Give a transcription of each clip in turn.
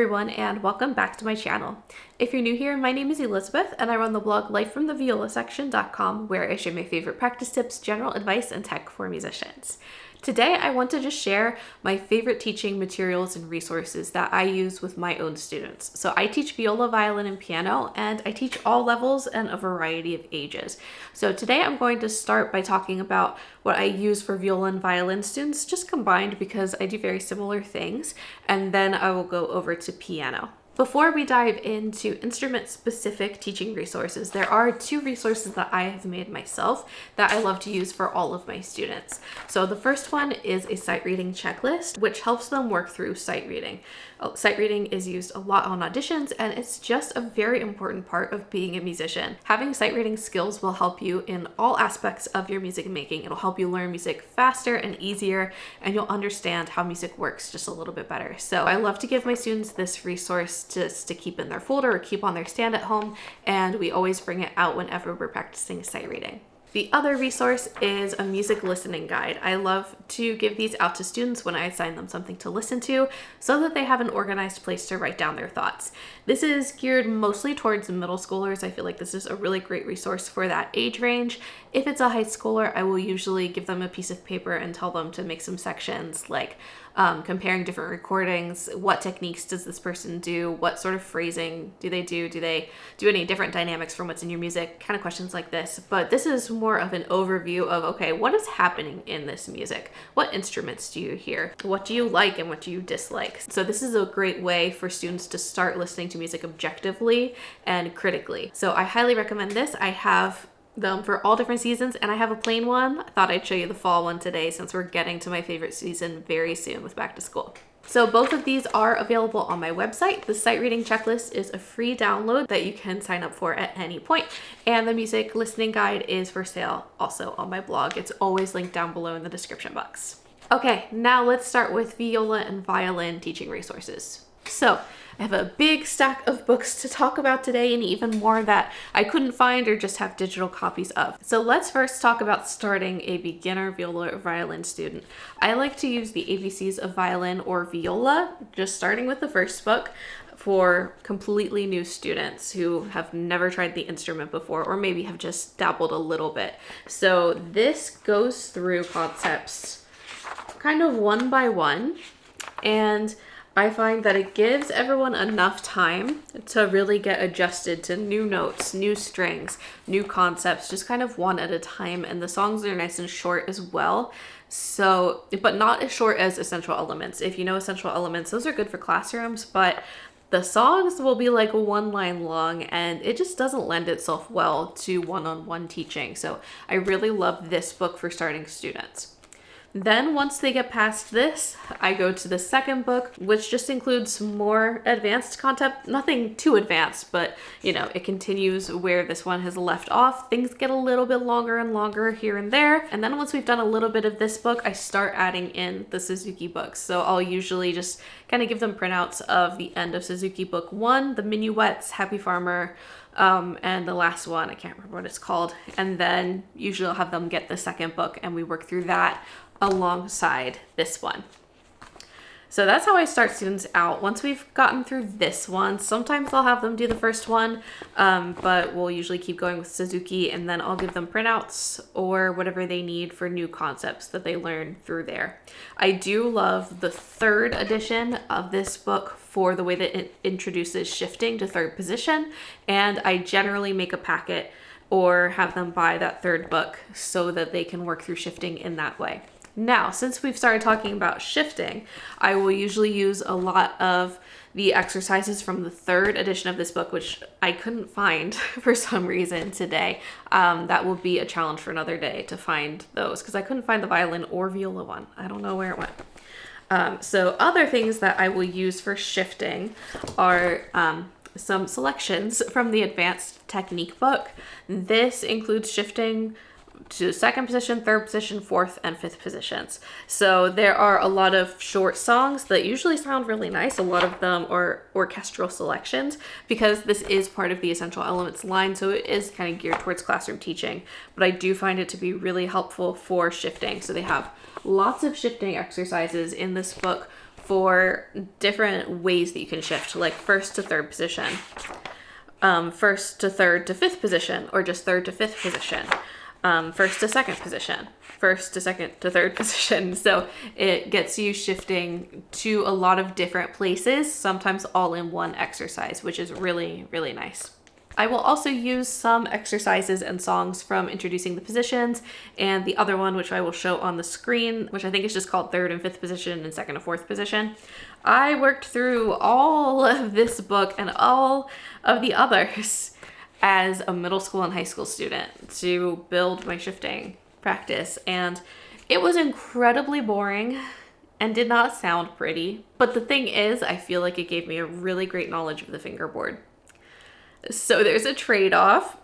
everyone, and welcome back to my channel. If you're new here, my name is Elizabeth and I run the blog lifefromtheviolasection.com, where I share my favorite practice tips, general advice, and tech for musicians. Today I want to just share my favorite teaching materials and resources that I use with my own students. So I teach viola, violin, and piano, and I teach all levels and a variety of ages. So today I'm going to start by talking about what I use for viola and violin students, just combined because I do very similar things, and then I will go over to piano. Before we dive into instrument-specific teaching resources, there are two resources that I have made myself that I love to use for all of my students. So the first one is a sight reading checklist, which helps them work through sight reading. Sight reading is used a lot on auditions, and it's just a very important part of being a musician. Having sight reading skills will help you in all aspects of your music making. It'll help you learn music faster and easier, and you'll understand how music works just a little bit better. So I love to give my students this resource just to keep in their folder or keep on their stand at home, and we always bring it out whenever we're practicing sight reading. The other resource is a music listening guide. I love to give these out to students when I assign them something to listen to so that they have an organized place to write down their thoughts. This is geared mostly towards middle schoolers. I feel like this is a really great resource for that age range. If it's a high schooler, I will usually give them a piece of paper and tell them to make some sections like comparing different recordings. What techniques does this person do? What sort of phrasing do they do? Do they do any different dynamics from what's in your music? Kind of questions like this. But this is more of an overview of, okay, what is happening in this music? What instruments do you hear? What do you like and what do you dislike? So this is a great way for students to start listening to music objectively and critically. So I highly recommend this. I have them for all different seasons, and I have a plain one. I thought I'd show you the fall one today since we're getting to my favorite season very soon with back to school. So both of these are available on my website. The sight reading checklist is a free download that you can sign up for at any point, and the music listening guide is for sale also on my blog. It's always linked down below in the description box. Okay, now let's start with viola and violin teaching resources. So I have a big stack of books to talk about today, and even more that I couldn't find or just have digital copies of. So let's first talk about starting a beginner viola or violin student. I like to use the ABCs of violin or viola, just starting with the first book, for completely new students who have never tried the instrument before or maybe have just dabbled a little bit. So this goes through concepts kind of one by one, and I find that it gives everyone enough time to really get adjusted to new notes, new strings, new concepts, just kind of one at a time. And the songs are nice and short as well. So, but not as short as Essential Elements. If you know Essential Elements, those are good for classrooms, but the songs will be like one line long, and it just doesn't lend itself well to one-on-one teaching. So I really love this book for starting students. Then once they get past this, I go to the second book, which just includes more advanced content. Nothing too advanced, but you know, it continues where this one has left off. Things get a little bit longer and longer here and there. And then once we've done a little bit of this book, I start adding in the Suzuki books. So I'll usually just kind of give them printouts of the end of Suzuki book 1, the Minuets, Happy Farmer, and the last one, I can't remember what it's called. And then usually I'll have them get the second book and we work through that alongside this one. So that's how I start students out. Once we've gotten through this one, sometimes I'll have them do the first one, but we'll usually keep going with Suzuki, and then I'll give them printouts or whatever they need for new concepts that they learn through there. I do love the third edition of this book for the way that it introduces shifting to third position, and I generally make a packet or have them buy that third book so that they can work through shifting in that way. Now, since we've started talking about shifting, I will usually use a lot of the exercises from the third edition of this book, which I couldn't find for some reason today. That will be a challenge for another day to find those, because I couldn't find the violin or viola one. I don't know where it went. So other things that I will use for shifting are some selections from the Advanced Technique book. This includes shifting to second position, third position, fourth, and fifth positions. So there are a lot of short songs that usually sound really nice. A lot of them are orchestral selections because this is part of the Essential Elements line, so it is kind of geared towards classroom teaching. But I do find it to be really helpful for shifting. So they have lots of shifting exercises in this book for different ways that you can shift, like first to third position, first to third to fifth position, or just third to fifth position, first to second position, first to second to third position. So it gets you shifting to a lot of different places, sometimes all in one exercise, which is really, really nice. I will also use some exercises and songs from Introducing the Positions, and the other one, which I will show on the screen, which I think is just called third and fifth position and second and fourth position. I worked through all of this book and all of the others as a middle school and high school student to build my shifting practice, and it was incredibly boring and did not sound pretty. But the thing is, I feel like it gave me a really great knowledge of the fingerboard. So there's a trade-off.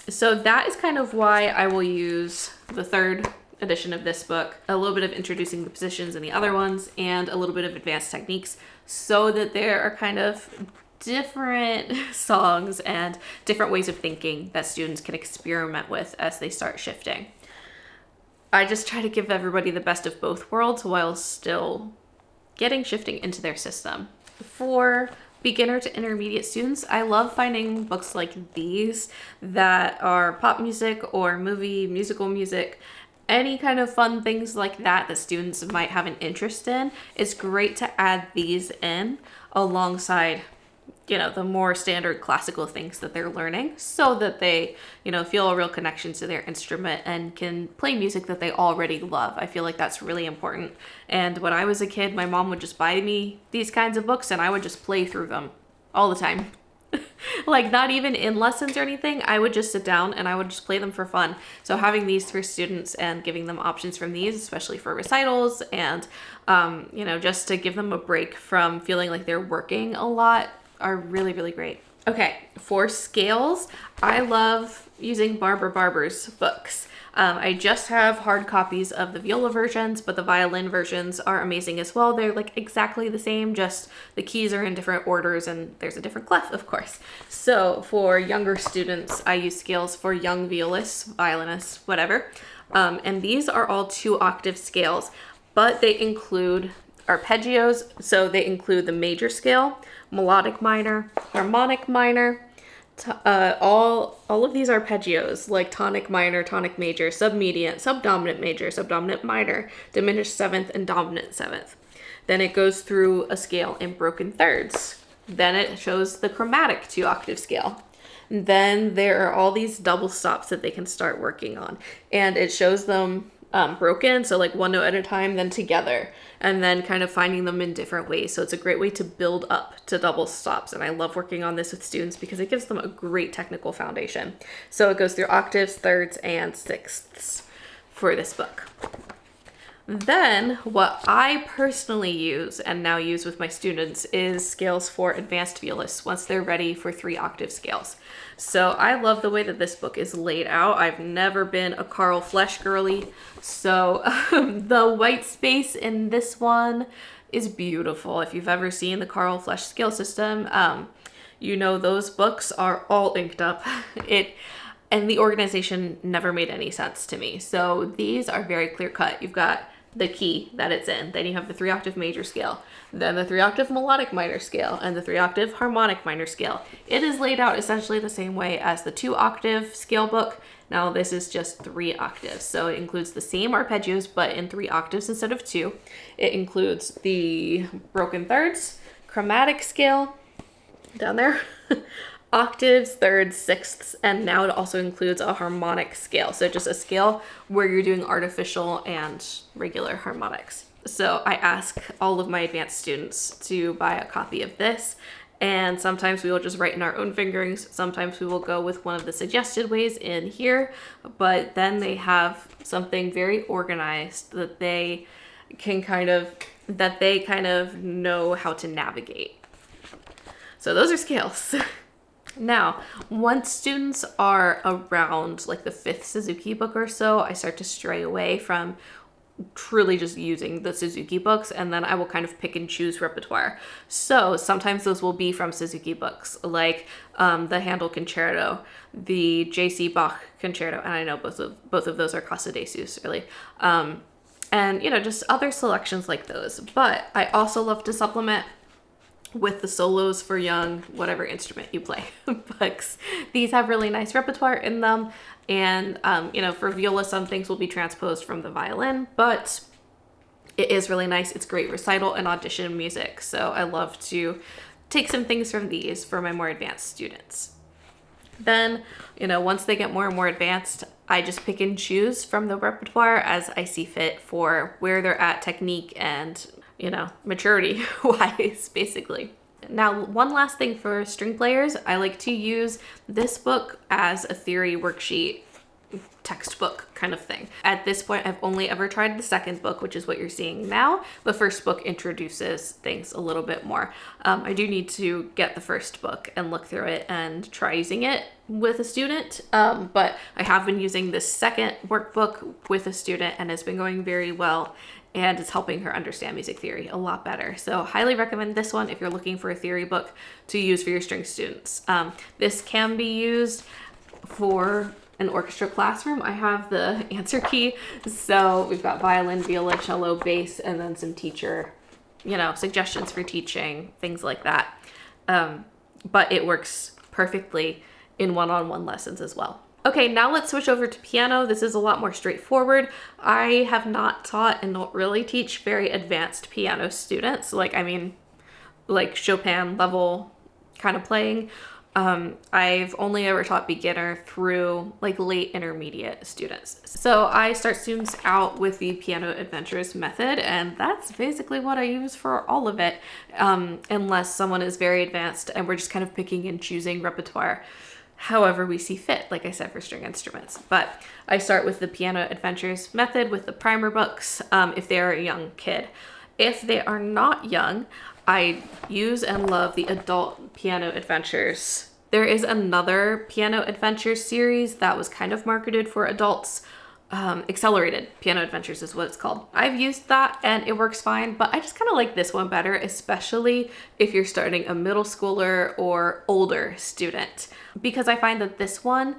So that is kind of why I will use the third edition of this book, a little bit of Introducing the Positions in the other ones, and a little bit of Advanced Techniques, so that there are kind of different songs and different ways of thinking that students can experiment with as they start shifting. I just try to give everybody the best of both worlds while still getting shifting into their system. For beginner to intermediate students, I love finding books like these that are pop music or musical music, any kind of fun things like that that students might have an interest in. It's great to add these in alongside, the more standard classical things that they're learning, so that they, feel a real connection to their instrument and can play music that they already love. I feel like that's really important. And when I was a kid, my mom would just buy me these kinds of books and I would just play through them all the time. Like, not even in lessons or anything. I would just sit down and I would just play them for fun. So having these for students and giving them options from these, especially for recitals and, just to give them a break from feeling like they're working a lot, are really, really great. Okay, for scales, I love using Barbara Barber's books. I just have hard copies of the viola versions, but the violin versions are amazing as well. They're like exactly the same, just the keys are in different orders and there's a different clef, of course. So for younger students, I use scales for young violists, violinists, whatever. And these are all 2-octave scales, but they include arpeggios. So they include the major scale, melodic minor, harmonic minor, all of these arpeggios, like tonic minor, tonic major, submediant, subdominant major, subdominant minor, diminished seventh, and dominant seventh. Then it goes through a scale in broken thirds. Then it shows the chromatic 2-octave scale. Then there are all these double stops that they can start working on, and it shows them broken, so like one note at a time, then together, and then kind of finding them in different ways. So it's a great way to build up to double stops, and I love working on this with students because it gives them a great technical foundation. So it goes through octaves, thirds, and sixths for this book. Then what I personally use and now use with my students is scales for advanced violists once they're ready for 3-octave scales. So I love the way that this book is laid out. I've never been a Carl Flesch girly, so the white space in this one is beautiful. If you've ever seen the Carl Flesch scale system, those books are all inked up. And the organization never made any sense to me. So these are very clear cut. You've got the key that it's in, then you have the 3-octave major scale, then the 3-octave melodic minor scale, and the 3-octave harmonic minor scale. It is laid out essentially the same way as the 2-octave scale book. Now this is just 3 octaves, so it includes the same arpeggios but in 3 octaves instead of 2. It includes the broken thirds, chromatic scale down there, octaves, thirds, sixths, and now it also includes a harmonic scale. So just a scale where you're doing artificial and regular harmonics. So I ask all of my advanced students to buy a copy of this, and sometimes we will just write in our own fingerings. Sometimes we will go with one of the suggested ways in here, but then they have something very organized that they kind of know how to navigate. So those are scales. Now, once students are around like the 5th Suzuki book or so, I start to stray away from truly just using the Suzuki books, and then I will kind of pick and choose repertoire. So sometimes those will be from Suzuki books, like the Handel Concerto, the J.C. Bach Concerto, and I know both of those are Casa de Sus, really. and, you know, just other selections like those. But I also love to supplement with the solos for young, whatever instrument you play books. These have really nice repertoire in them. And, you know, for viola, some things will be transposed from the violin, but it is really nice. It's great recital and audition music. So I love to take some things from these for my more advanced students. Then, you know, once they get more and more advanced, I just pick and choose from the repertoire as I see fit for where they're at technique and, you know, maturity wise, basically. Now, one last thing for string players, I like to use this book as a theory worksheet textbook kind of thing. At this point, I've only ever tried the second book, which is what you're seeing now. The first book introduces things a little bit more. I do need to get the first book and look through it and try using it with a student. But I have been using this second workbook with a student and it's been going very well. And it's helping her understand music theory a lot better. So highly recommend this one if you're looking for a theory book to use for your string students. This can be used for an orchestra classroom. I have the answer key. So we've got violin, viola, cello, bass, and then some teacher, you know, suggestions for teaching, things like that. But it works perfectly in one-on-one lessons as well. Okay, now let's switch over to piano. This is a lot more straightforward. I have not taught and don't really teach very advanced piano students. Like Chopin level kind of playing. I've only ever taught beginner through like late intermediate students. So I start students out with the Piano Adventures method, and that's basically what I use for all of it, unless someone is very advanced and we're just kind of picking and choosing repertoire however we see fit, like I said, for string instruments. But I start with the Piano Adventures method with the primer books if they're a young kid. If they are not young, I use and love the Adult Piano Adventures. There is another Piano Adventures series that was kind of marketed for adults. Accelerated Piano Adventures is what it's called. I've used that and it works fine, but I just kind of like this one better, especially if you're starting a middle schooler or older student, because I find that this one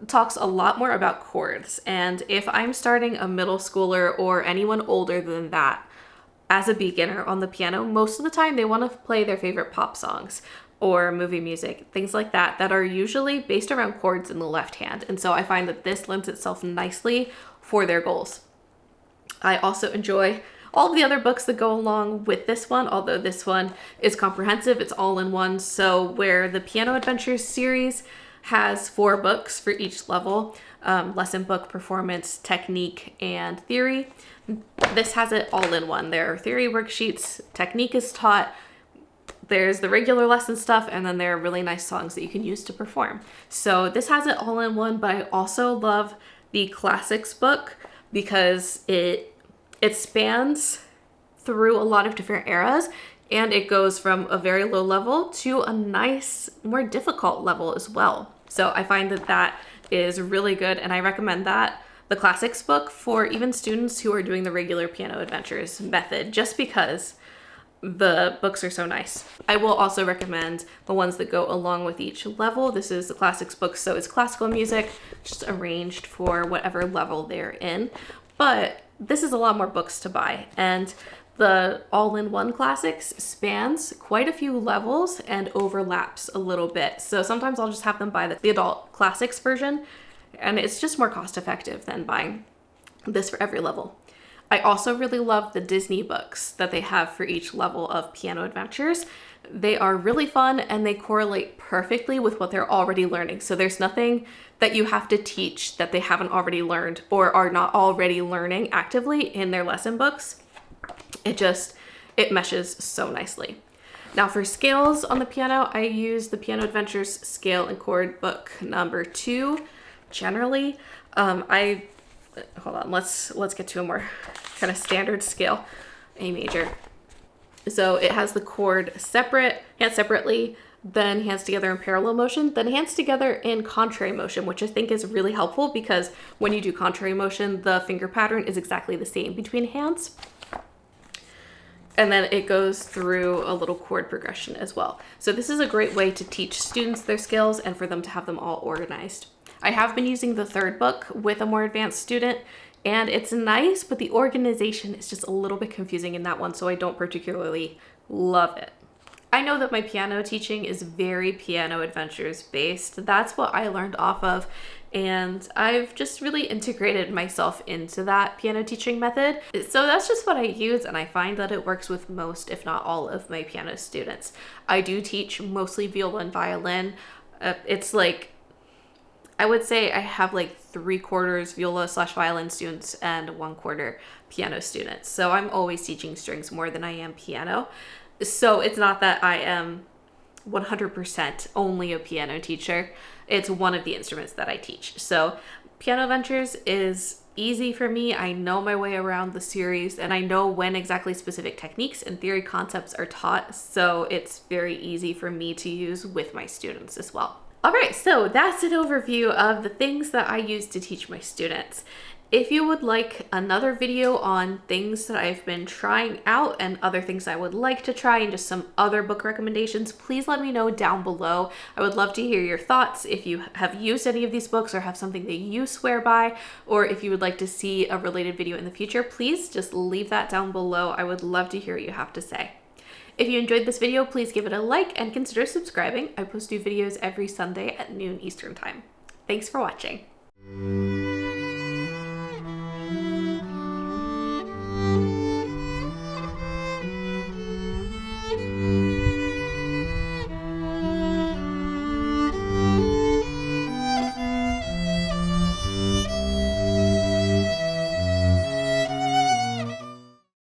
talks a lot more about chords. And if I'm starting a middle schooler or anyone older than that as a beginner on the piano, most of the time they want to play their favorite pop songs or movie music, things like that, that are usually based around chords in the left hand. And so I find that this lends itself nicely for their goals. I also enjoy all of the other books that go along with this one, although this one is comprehensive, it's all in one. So where the Piano Adventures series has 4 books for each level, lesson book, performance, technique, and theory, this has it all in one. There are theory worksheets, technique is taught, there's the regular lesson stuff, and then there are really nice songs that you can use to perform. So this has it all in one, but I also love the classics book because it spans through a lot of different eras, and it goes from a very low level to a nice, more difficult level as well. So I find that that is really good, and I recommend that, the classics book, for even students who are doing the regular Piano Adventures method, just because the books are so nice. I will also recommend the ones that go along with each level. This is the classics book, so it's classical music, just arranged for whatever level they're in. But this is a lot more books to buy, and the all-in-one classics spans quite a few levels and overlaps a little bit. So sometimes I'll just have them buy the adult classics version, and it's just more cost-effective than buying this for every level. I also really love the Disney books that they have for each level of Piano Adventures. They are really fun and they correlate perfectly with what they're already learning. So there's nothing that you have to teach that they haven't already learned or are not already learning actively in their lesson books. It meshes so nicely. Now for scales on the piano, I use the Piano Adventures Scale and Chord book number 2. Generally, hold on, let's get to a more kind of standard scale, A major. So it has the chord separate, hands separately, then hands together in parallel motion, then hands together in contrary motion, which I think is really helpful because when you do contrary motion, the finger pattern is exactly the same between hands. And then it goes through a little chord progression as well. So this is a great way to teach students their scales and for them to have them all organized. I have been using the third book with a more advanced student, and it's nice, but the organization is just a little bit confusing in that one, so I don't particularly love it. I know that my piano teaching is very Piano Adventures based. That's what I learned off of, and I've just really integrated myself into that piano teaching method. So that's just what I use, and I find that it works with most, if not all, of my piano students. I do teach mostly viola and violin. It's like, I would say I have like 3/4 viola/violin students and 1/4 piano students. So I'm always teaching strings more than I am piano. So it's not that I am 100% only a piano teacher. It's one of the instruments that I teach. So Piano Adventures is easy for me. I know my way around the series, and I know when exactly specific techniques and theory concepts are taught. So it's very easy for me to use with my students as well. All right, so that's an overview of the things that I use to teach my students. If you would like another video on things that I've been trying out and other things I would like to try and just some other book recommendations, please let me know down below. I would love to hear your thoughts if you have used any of these books or have something that you swear by, or if you would like to see a related video in the future, please just leave that down below. I would love to hear what you have to say. If you enjoyed this video, please give it a like and consider subscribing. I post new videos every Sunday at noon Eastern Time. Thanks for watching.